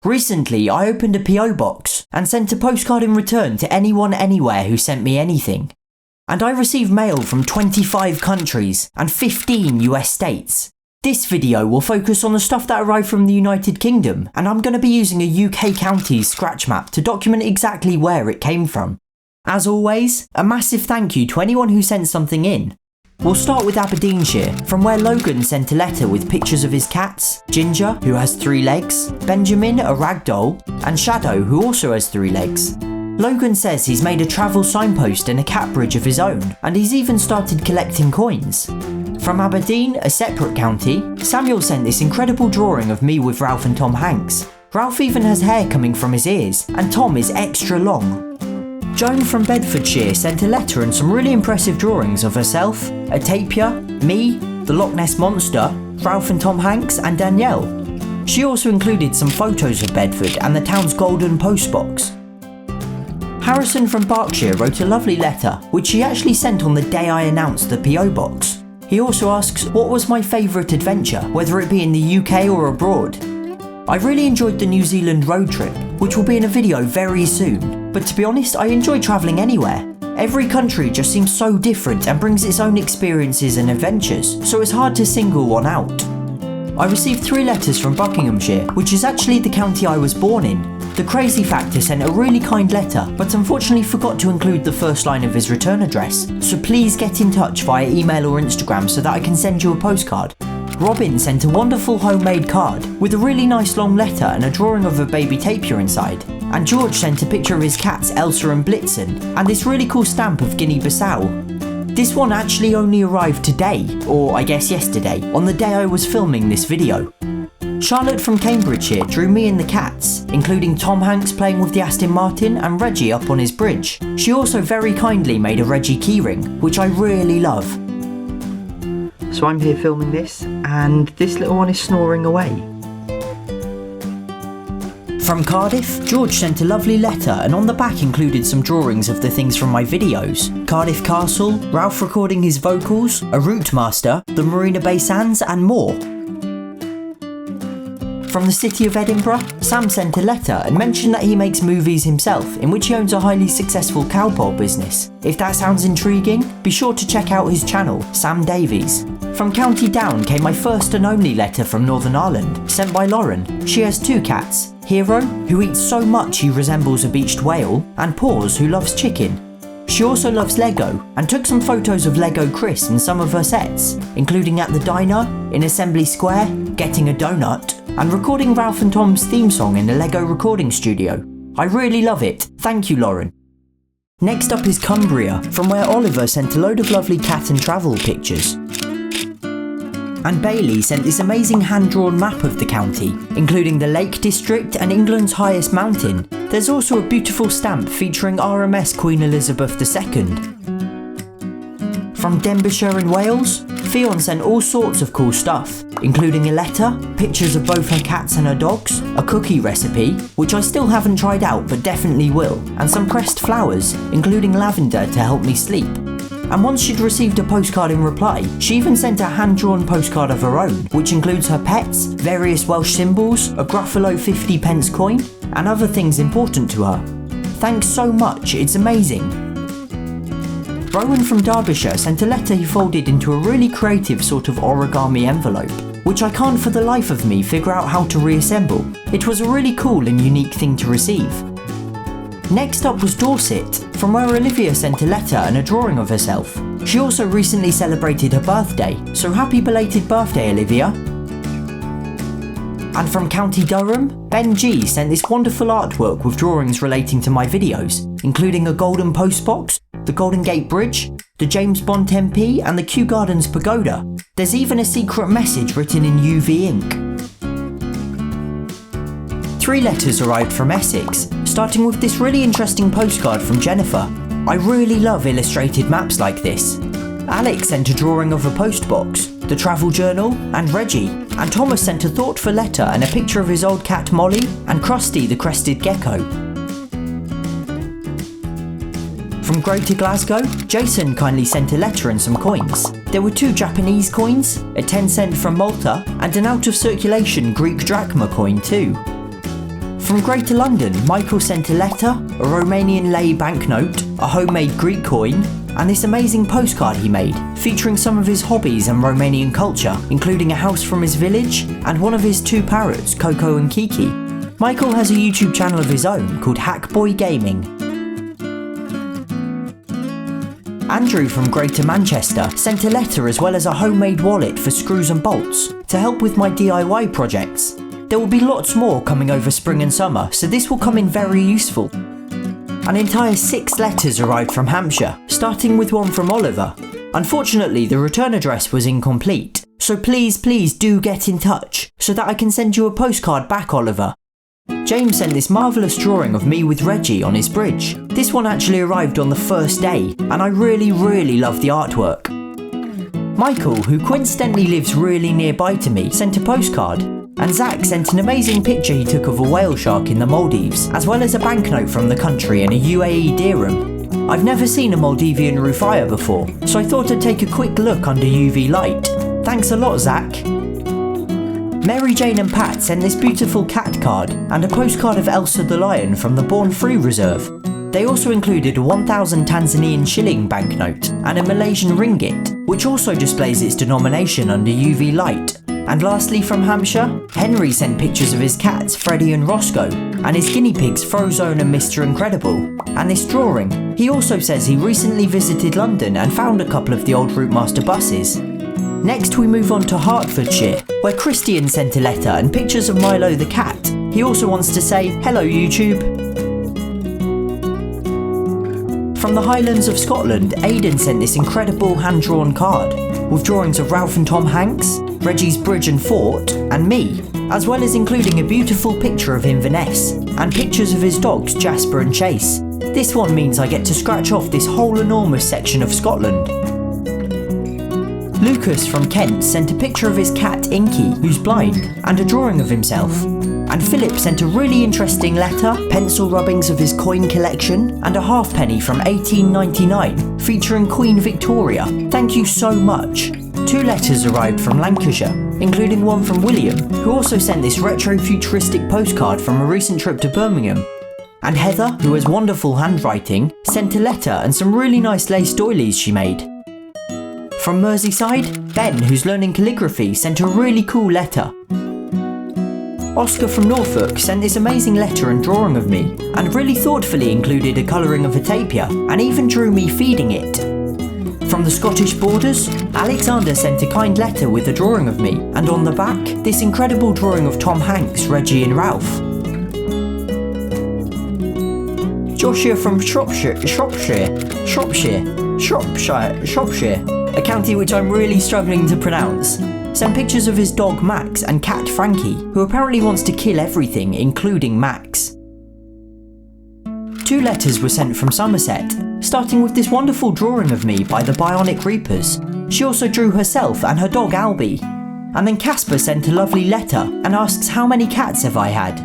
Recently, I opened a PO box and sent a postcard in return to anyone anywhere who sent me anything. And I received mail from 25 countries and 15 US states. This video will focus on the stuff that arrived from the United Kingdom, and I'm going to be using a UK counties scratch map to document exactly where it came from. As always, a massive thank you to anyone who sent something in. We'll start with Aberdeenshire, from where Logan sent a letter with pictures of his cats, Ginger, who has 3 legs, Benjamin, a ragdoll, and Shadow, who also has 3 legs. Logan says he's made a travel signpost and a cat bridge of his own, and he's even started collecting coins. From Aberdeen, a separate county, Samuel sent this incredible drawing of me with Ralph and Tom Hanks. Ralph even has hair coming from his ears, and Tom is extra long. Joan from Bedfordshire sent a letter and some really impressive drawings of herself, a tapir, me, the Loch Ness Monster, Ralph and Tom Hanks, and Danielle. She also included some photos of Bedford and the town's golden postbox. Harrison from Berkshire wrote a lovely letter, which he actually sent on the day I announced the PO box. He also asks what was my favourite adventure, whether it be in the UK or abroad. I really enjoyed the New Zealand road trip, which will be in a video very soon, but to be honest, I enjoy travelling anywhere. Every country just seems so different and brings its own experiences and adventures, so it's hard to single one out. I received 3 letters from Buckinghamshire, which is actually the county I was born in. The Crazy Factor sent a really kind letter, but unfortunately forgot to include the first line of his return address, so please get in touch via email or Instagram so that I can send you a postcard. Robin sent a wonderful homemade card with a really nice long letter and a drawing of a baby tapir inside. And George sent a picture of his cats Elsa and Blitzen and this really cool stamp of Guinea-Bissau. This one actually only arrived today, or I guess yesterday, on the day I was filming this video. Charlotte from Cambridgeshire drew me and the cats, including Tom Hanks playing with the Aston Martin and Reggie up on his bridge. She also very kindly made a Reggie keyring, which I really love. So I'm here filming this, and this little one is snoring away. From Cardiff, George sent a lovely letter and on the back included some drawings of the things from my videos. Cardiff Castle, Ralph recording his vocals, a route master, the Marina Bay Sands and more. From the city of Edinburgh, Sam sent a letter and mentioned that he makes movies himself, in which he owns a highly successful cowpole business. If that sounds intriguing, be sure to check out his channel, Sam Davies. From County Down came my first and only letter from Northern Ireland, sent by Lauren. She has 2 cats, Hero, who eats so much he resembles a beached whale, and Paws, who loves chicken. She also loves Lego, and took some photos of Lego Chris in some of her sets, including at the diner, in Assembly Square, getting a donut, and recording Ralph and Tom's theme song in the Lego recording studio. I really love it, thank you Lauren. Next up is Cumbria, from where Oliver sent a load of lovely cat and travel pictures. And Bailey sent this amazing hand-drawn map of the county, including the Lake District and England's highest mountain. There's also a beautiful stamp featuring RMS Queen Elizabeth II. From Denbighshire in Wales, Fionn sent all sorts of cool stuff, including a letter, pictures of both her cats and her dogs, a cookie recipe, which I still haven't tried out but definitely will, and some pressed flowers, including lavender to help me sleep. And once she'd received a postcard in reply, she even sent a hand-drawn postcard of her own, which includes her pets, various Welsh symbols, a Gruffalo 50p coin, and other things important to her. Thanks so much, it's amazing. Rowan from Derbyshire sent a letter he folded into a really creative sort of origami envelope, which I can't for the life of me figure out how to reassemble. It was a really cool and unique thing to receive. Next up was Dorset, from where Olivia sent a letter and a drawing of herself. She also recently celebrated her birthday, so happy belated birthday Olivia. And from County Durham, Ben G sent this wonderful artwork with drawings relating to my videos, including a golden postbox, the Golden Gate Bridge, the James Bond Tempe and the Kew Gardens Pagoda. There's even a secret message written in UV ink. 3 letters arrived from Essex, starting with this really interesting postcard from Jennifer. I really love illustrated maps like this. Alex sent a drawing of a postbox, the travel journal, and Reggie, and Thomas sent a thoughtful letter and a picture of his old cat Molly and Krusty the crested gecko. From Greater Glasgow, Jason kindly sent a letter and some coins. There were 2 Japanese coins, a 10 cent from Malta, and an out of circulation Greek drachma coin too. From Greater London, Michael sent a letter, a Romanian lei banknote, a homemade Greek coin, and this amazing postcard he made, featuring some of his hobbies and Romanian culture, including a house from his village and one of his 2 parrots, Coco and Kiki. Michael has a YouTube channel of his own called Hackboy Gaming. Andrew from Greater Manchester sent a letter as well as a homemade wallet for screws and bolts to help with my DIY projects. There will be lots more coming over spring and summer, so this will come in very useful. An entire 6 letters arrived from Hampshire, starting with one from Oliver. Unfortunately, the return address was incomplete, so please do get in touch so that I can send you a postcard back, Oliver. James sent this marvellous drawing of me with Reggie on his bridge. This one actually arrived on the first day, and I really love the artwork. Michael, who coincidentally lives really nearby to me, sent a postcard, and Zach sent an amazing picture he took of a whale shark in the Maldives, as well as a banknote from the country and a UAE dirham. I've never seen a Maldivian rufiah before, so I thought I'd take a quick look under UV light. Thanks a lot, Zach. Mary Jane and Pat sent this beautiful cat card and a postcard of Elsa the lion from the Born Free Reserve. They also included a 1,000 Tanzanian shilling banknote and a Malaysian ringgit, which also displays its denomination under UV light. And lastly from Hampshire, Henry sent pictures of his cats Freddie and Roscoe, and his guinea pigs Frozone and Mr. Incredible, and this drawing. He also says he recently visited London and found a couple of the old Routemaster buses. Next we move on to Hertfordshire, where Christian sent a letter and pictures of Milo the cat. He also wants to say, hello YouTube. From the Highlands of Scotland, Aidan sent this incredible hand-drawn card, with drawings of Ralph and Tom Hanks, Reggie's bridge and fort, and me, as well as including a beautiful picture of Inverness, and pictures of his dogs Jasper and Chase. This one means I get to scratch off this whole enormous section of Scotland. Lucas from Kent sent a picture of his cat Inky, who's blind, and a drawing of himself. And Philip sent a really interesting letter, pencil rubbings of his coin collection, and a halfpenny from 1899 featuring Queen Victoria. Thank you so much. 2 letters arrived from Lancashire, including one from William, who also sent this retro-futuristic postcard from a recent trip to Birmingham. And Heather, who has wonderful handwriting, sent a letter and some really nice lace doilies she made. From Merseyside, Ben, who's learning calligraphy, sent a really cool letter. Oscar from Norfolk sent this amazing letter and drawing of me, and really thoughtfully included a colouring of a tapir, and even drew me feeding it. From the Scottish borders, Alexander sent a kind letter with a drawing of me, and on the back, this incredible drawing of Tom Hanks, Reggie and Ralph. Joshua from Shropshire, a county which I'm really struggling to pronounce, sent pictures of his dog Max and cat Frankie, who apparently wants to kill everything, including Max. 2 letters were sent from Somerset, starting with this wonderful drawing of me by the Bionic Reapers. She also drew herself and her dog Albie. And then Casper sent a lovely letter and asks how many cats have I had.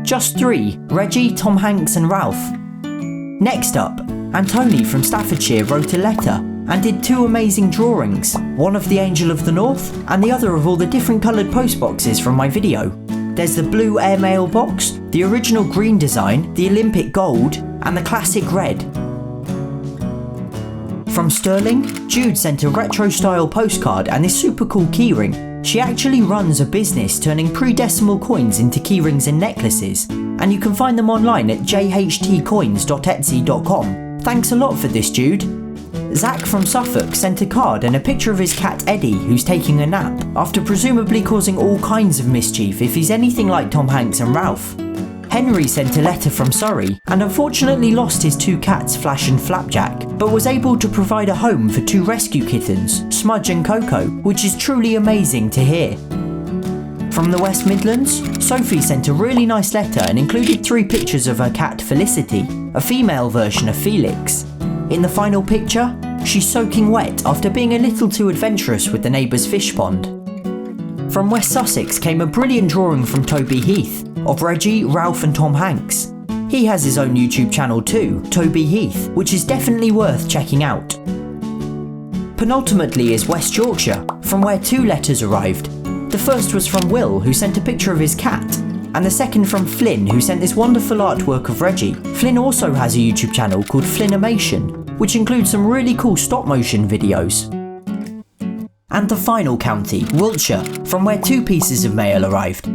Just 3, Reggie, Tom Hanks and Ralph. Next up, Antony from Staffordshire wrote a letter and did 2 amazing drawings, one of the Angel of the North and the other of all the different coloured postboxes from my video. There's the blue airmail box, the original green design, the Olympic gold, and the classic red. From Stirling, Jude sent a retro style postcard and this super cool keyring. She actually runs a business turning pre-decimal coins into keyrings and necklaces, and you can find them online at jhtcoins.etsy.com. Thanks a lot for this, Jude. Zach from Suffolk sent a card and a picture of his cat Eddie, who's taking a nap, after presumably causing all kinds of mischief if he's anything like Tom Hanks and Ralph. Henry sent a letter from Surrey and unfortunately lost his 2 cats Flash and Flapjack, but was able to provide a home for 2 rescue kittens, Smudge and Coco, which is truly amazing to hear. From the West Midlands, Sophie sent a really nice letter and included 3 pictures of her cat Felicity, a female version of Felix. In the final picture, she's soaking wet after being a little too adventurous with the neighbour's fish pond. From West Sussex came a brilliant drawing from Toby Heath of Reggie, Ralph and Tom Hanks. He has his own YouTube channel too, Toby Heath, which is definitely worth checking out. Penultimately is West Yorkshire, from where 2 letters arrived. The first was from Will, who sent a picture of his cat, and the second from Flynn, who sent this wonderful artwork of Reggie. Flynn also has a YouTube channel called Flynnimation, which includes some really cool stop motion videos. And the final county, Wiltshire, from where 2 pieces of mail arrived.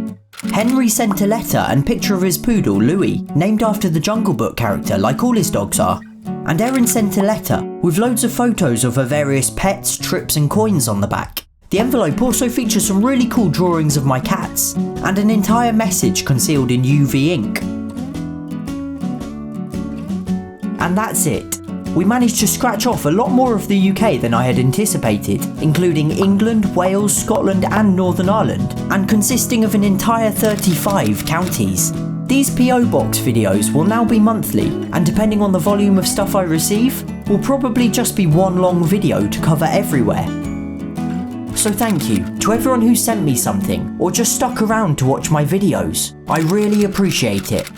Henry sent a letter and picture of his poodle, Louis, named after the Jungle Book character like all his dogs are. And Erin sent a letter with loads of photos of her various pets, trips and coins on the back. The envelope also features some really cool drawings of my cats, and an entire message concealed in UV ink. And that's it. We managed to scratch off a lot more of the UK than I had anticipated, including England, Wales, Scotland and Northern Ireland, and consisting of an entire 35 counties. These PO Box videos will now be monthly, and depending on the volume of stuff I receive, will probably just be one long video to cover everywhere. So thank you to everyone who sent me something, or just stuck around to watch my videos. I really appreciate it.